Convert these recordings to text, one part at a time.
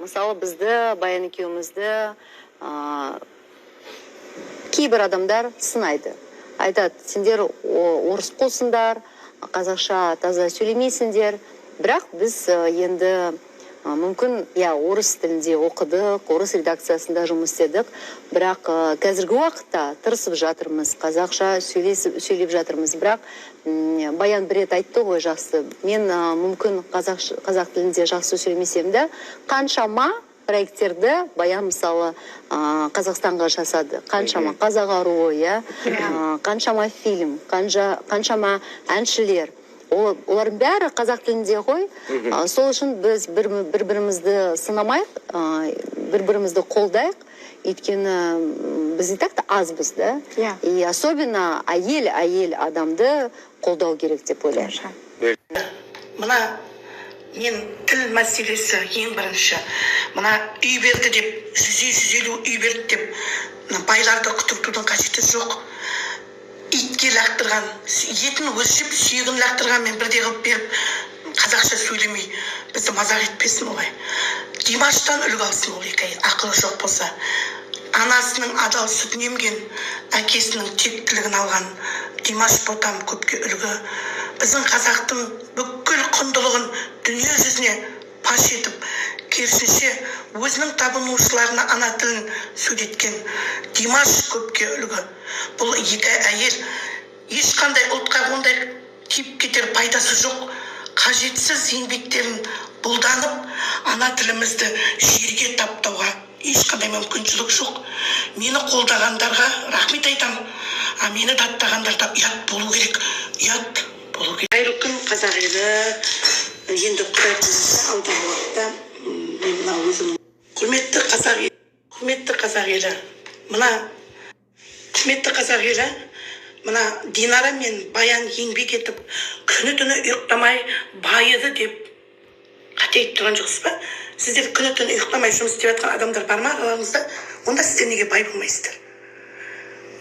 мысалы бізді, Баян екеумізді кейбір адамдар сынайды. Айтады, сендер орыс қолсыңдар, қазақша таза сөйлемейсіңдер. Бірақ біз енді мүмкін, орыс тілінде оқыдық, орыс редакциясында жұмыс істедік. Бірақ қазіргі уақытта тырысып жатырмыз, қазақша сөйлеп жатырмыз. Бірақ Баян бір рет айтты ғой жақсы. Мен мүмкін қазақ тілінде жақсы сөйлемесем де, қаншама проекттерді Баян мысалы Қазақстанға жасады. Қаншама қазақ аруы, қаншама фильм, қаншама әншілер. Олардың бәрі қазақ тілінде ғой. Сол үшін біз бір-бірімізді сынамайық, бір-бірімізді қолдайық. Өйткені біз и так-то азбыз, да? И особенно әйел адамды қолдау керек деп ойлаймын. Мына мен тіл мәселесі ең бірінші. Мына үй берді деп, 100-150 үй берді деп, байларды құтыртудың қажеті жоқ. Итке лақтырған, етін өсіп, сүйегін лақтырған мен бірде қылып беріп, қазақша сөйлемей, бізді мазақ етпесін олай. Димаштан үлгі алсын ол екі әйел, ақылы жоқ болса. Анасының адал сүтін емген, әкесінің тектілігін алған Димаш Ботам көпке үлгі. Біздің қазақтың бүкіл құндылығын дүние жүзіне паш етіп, керісінше өзінің табынушыларына ана тілін сөйлеткен Димаш көпке үлгі. Бұл екі әйел ешқандай ұлтқа ондай тиіп кетер пайдасы жоқ. Қажетсіз еңбектерін бұлданып, ана тілімізді жерге таптауға ешқандай мүмкіншілік жоқ. Мені қолдағандарға рахмет айтам. Мені даттағандарда ұят болу керек. Ұят болу керек. Қайырлы күн қазақ елі. Енді Құдай қаласа алдағы уақытта мен мына өзім құрметті қазақ елі. Құрметті қазақ елі. Мына Динара мен Баян еңбек етіп, күні-түні ұйықтамай байыды деп қате айтып тұрған жоқсыз ба? Сіздер күні-түні ұйықтамай жұмыс істеп жатқан адамдар бар ма араларыңызда? Онда сіздер неге бай болмайсыздар?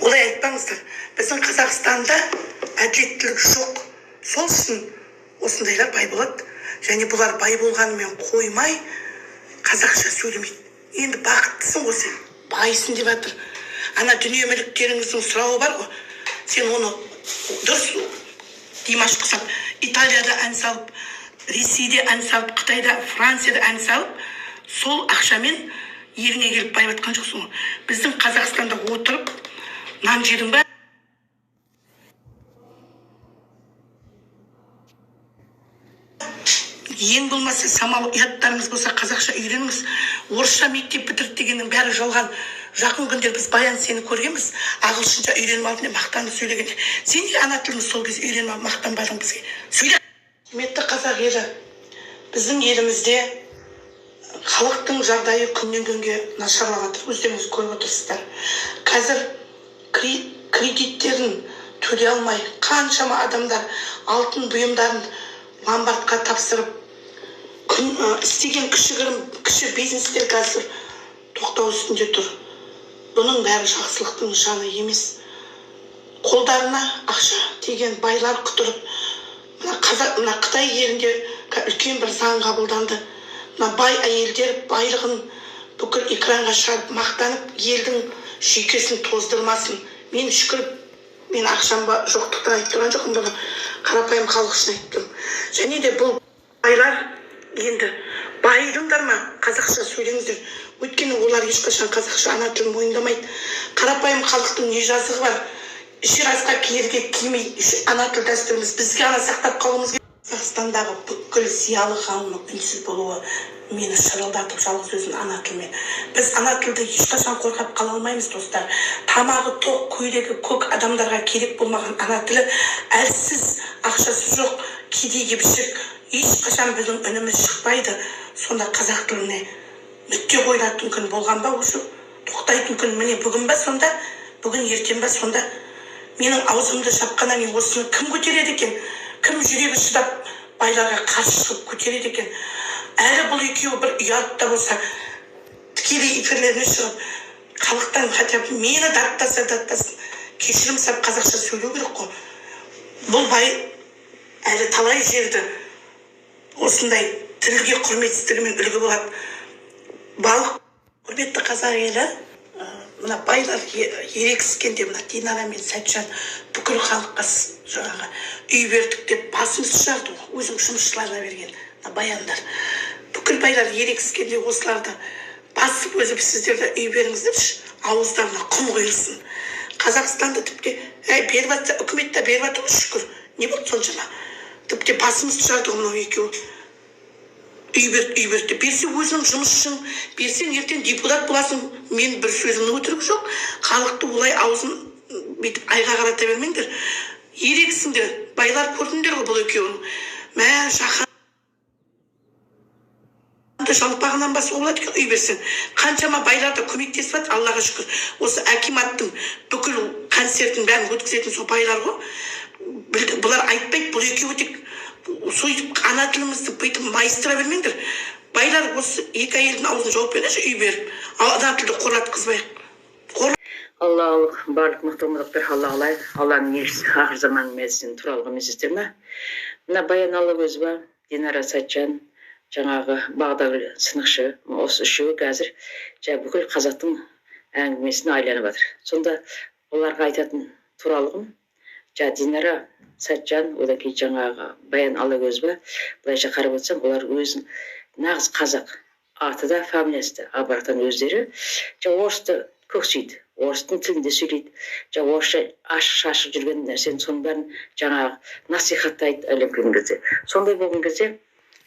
Олай айтпаңыздар. Біздің Қазақстанда әділеттілік жоқ. Сол үшін осындайлар бай болады. Және бұлар бай болғанымен қоймай қазақша сөйлемейді. Енді бақыттысың ғой сен, байсың деп жатыр. Ана дүние мүліктеріңіздің сұрауы бар ғой. Сен оны дұрыс Димаш құсап, Италияда ән салып, Ресейде ән салып, Қытайда, Францияда ән салып, сол ақшамен еліңе келіп бай батқан жоқсың ғой. Біздің Қазақстанда отырып, нан жедің ба? Ең болмаса самал ұяттарыңыз болса қазақша үйреніңіз. Орысша мектеп бітірді дегеннің бәрі жалған. Жақын күндер біз Баян сені көргенбіз, ағылшынша үйреніп алдың деп мақтанып сөйлегенде. Сен де ана тілін сол кезде үйреніп алып мақтанбадың бізге. Сөйле. Құрметті қазақ елі, біздің елімізде халықтың жағдайы күннен күнге нашарлап жатыр. Өздеріңіз көріп отырсыздар. Қазір кредиттерін төлей алмай, қаншама адамдар алтын бұйымдарын ломбардқа тапсырып, істеген кіші бизнестер қазір тоқтау үстінде тұр. Бұның бәрі жақсылықтың нышаны емес. Қолдарына ақша тиген байлар құтырып, мына Қытай елінде үлкен бір заң қабылданды. Мына бай әйелдер байлығын бүкіл экранға шығарып мақтанып, елдің жүйкесін тоздырмасын. Мен шүкір, мен ақшамба жоқтықтан айтқан жоқпын, бұны қарапайым халық үшін айттым. Және де бұл байлар енді байыдыңдар ма, қазақша сөйлеңіздер. Өйткені олар ешқашан қазақша ана тілін мойындамайды. Қарапайым халықтың не жазығы бар? Ширазға киерге кимей, ана тіл дәстүріміз бізге ана сақтап қалуымыз керек. Қазақстандағы бүкіл зиялы қауымның үнсіз болуы мені шырылдатып жалғыз өзін ана тілмен. Біз ана тілді ешқашан қорғап қала алмаймыз, достар. Тамағы тоқ, көйлегі көк адамдарға керек болмаған ана тілі әлсіз, ақшасы жоқ, кедей-кепшік, ешқашан біздің үніміз шықпайды. Сонда қазақ тіліне нүкте қойылатын күн болған ба, осы тоқтайтын күн міне бүгін ба сонда, бүгін ертең ба сонда. Менің аузымды шапқаннан кейін осыны кім көтереді екен? Кім жүрегі шыдап байларға қарсы шығып көтереді екен? Әлі бұл екеуі бір ұятта болса, тікелей эфирлеріне шығып, халықтан хотя бы мені даттасын, кешірім сұрап қазақша сөйлеу керек қой. Бұл бай әлі талай жерді осындай тілге құрметсіздігімен үлгі болады. балық, құрметті қазақ елі, мына байлар ерегіскенде мына Динара мен Сәтжан бүкіл халыққа жаңағы үй бердік деп басымызды жарды ғой, өзім жұмысшыларына берген мына баяндар. Бүкіл байлар ерегіскенде осыларды басып өзіп сіздерді үй беріңіздерші, ауыздарына құм құйылсын. Қазақстанда тіпті беріп жатса, үкімет те беріп жатыр шүкір. Не болды соншама? Тіпті басымызды жарды ғой мынау екеуі. Үй берді. Берсе өзінің жұмысшың, берсең ертең депутат боласың. Мен бір сөзімнің өтірігі жоқ. Халықты олай аузын бүйтіп айға қарата бермеңдер. Ерексіңдер. Байлар көрдіңдер ғой бұл екеуін. Мә жаһанды жалпағынан басқа болады екен үй берсең. Қаншама байлар да көмектесіп жатыр, Аллаға шүкір. Осы Акиматтың бүкіл концертін бәрін өткізетін сол байлар ғой. Бұлар айтпайды, бұл екеуі тек сөйтіп ана тілімізді бүйтіп майыстыра бермеңдер. Байлар осы екі әйелдің аузын жауып беріңізші, үй беріп. Ана тілді қоратқызбайық. Аллах барлық мақтауымдықтар Алла алайық. Алланың елшісі ақыр заман мәзісін туралы емессіздер ме? Мына Баян Алагөзова, Динара Сәтжан, жаңағы Бағдагүл сынықшы, осы үшеуі қазір бүкіл қазақтың әңгімесіне айланып жатыр. Сонда оларға айтатын туралығым, Динара Сәтжан, одан кейін жаңағы Баян Алагөзова, былайша қарап отырсам, олар өзін нағыз қазақ, аты да, фамилиясы да, абырақтан өздері орысты көксейді, орыстың тілінде сөйлейді, орысша ашық-шашық жүрген нәрсенің соның бәрін жаңағы насихаттайды әлемген кезде. Сондай болған кезде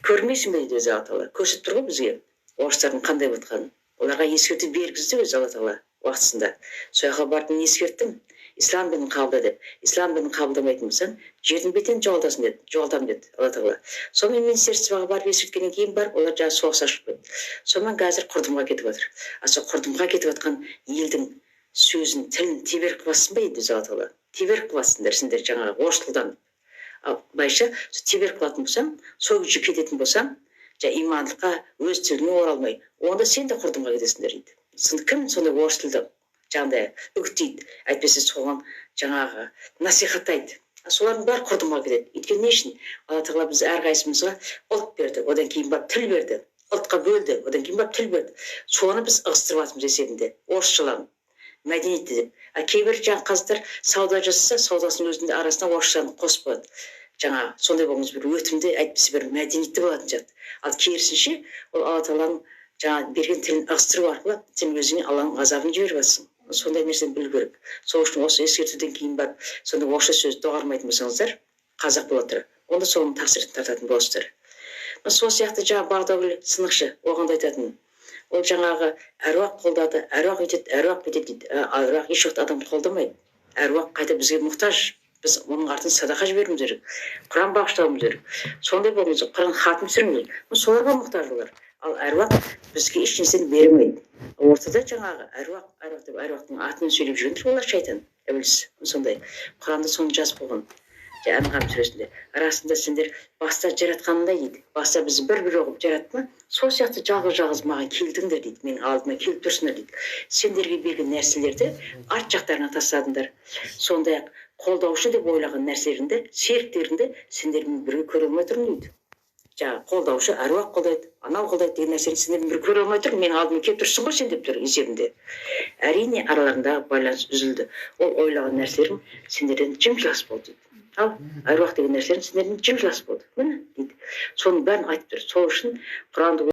көрмейсің бе дейді өзі Алла Тағала. Көрсетіп тұр ғой бізге орыстардың қандай болғанын. Оларға ескертіп бергізді өзі Алла Тағала уақытысында. Сол жаққа барып мен ескерттім. Ислам дінін қабылда деп. Ислам дінін қабылдамайтын болсаң, жердің бетінен жоғалтасың деді. Жоғалтамын деді Алла Тағала. Сонымен министерствоға барып ескерткеннен кейін барып, олар жаңа соғыс ашып кетті. Сонымен қазір құрдымға кетіп жатыр. Сол құрдымға кетіп жатқан елдің сөзін, тілін тебер қыласың ба еді өзі Алла Тағала. Тебер қыласыңдар сендер жаңағы орыс тілдан. Ал былайша тебер қылатын болсаң, сол күйі кететін болсаң, имандылыққа өз тіліңе оралмай, онда сен де құрдымға кетесіңдер дейді. Кім сондай орыс тілді жаңағыдай үгіттейді, әйтпесе соған жаңағы насихаттайды. Солардың бәрі құрдымға кетеді. Өйткені не үшін? Алла Тағала біз әрқайсымызға ұлт берді, одан кейін барып тіл берді. Ұлтқа бөлді, одан кейін барып тіл берді. Соны біз ығыстырып жатырмыз есебінде, орысшаларын, мәдениетті деп. Кейбір жаңағы қазақтар сауда жасаса, саудасының өзінде арасына орысшаны қосып қояды. Жаңағы сондай болғымыз бір өтімді, әйтпесе бір мәдениетті болатын жат. Ал керісінше, ол Алла Тағаланың жаңа берген тілін ығыстыру арқылы сен өзіңе Алланың ғазабын жіберіп жатсың. Сондай нәрсені білу керек. Сол үшін осы ескертуден кейін барып, сонда орысша сөз доғармайтын болсаңыздар, қазақ бола тұр. Онда соның тақсыретін тартатын боласыздар. Сол сияқты жаңа Бағдагүл сынықшы, оған да айтатын. Ол жаңағы әруақ қолдады, әруақ етеді, әруақ бетеді дейді. Әруақ еш уақыт адамды қолдамайды. Әруақ қайта бізге мұқтаж. Біз оның артын садақа жіберуіміз керек. Құран бағыштауымыз керек. Сондай болмыз, Құран хатым түсіруіміз керек. Соларға мұқтаж олар. Ал әруақ бізге еш нәрсені бермейді. Ортада жаңағы әруақ деп әруақтың атымен сөйлеп жүргендер, олар шайтан. Әуелсіз сондай. Құранда соны жазып болған. Анғам сүресінде. Арасында сендер баста жаратқанындай дейді. Баста бізді бір оқып жаратты ма? Сол сияқты жалғыз маған келдіңдер дейді. Менің алдыма келіп тұрсыңдар дейді. Сендерге берген нәрселерді арт жақтарына тастадыңдар. Сондай-ақ қолдаушы деп ойлаған нәрселеріңді, серіктеріңді сендермен бірге көре алмай тұрмын дейді. Қолдаушы әруақ қолдайды, анау қолдайды деген нәрсені сендермен бір көре алмай тұр, менің алдыма келіп тұрсың ғой сен деп тұр есебінде. Әрине араларындағы байланыс үзілді. Ол ойлаған нәрселерің сендерден жым-жылас болды дейді. Ал әруақ деген нәрселерің сендерден жым-жылас болды. Міне дейді. Соның бәрін айтып тұр. Сол үшін Құранды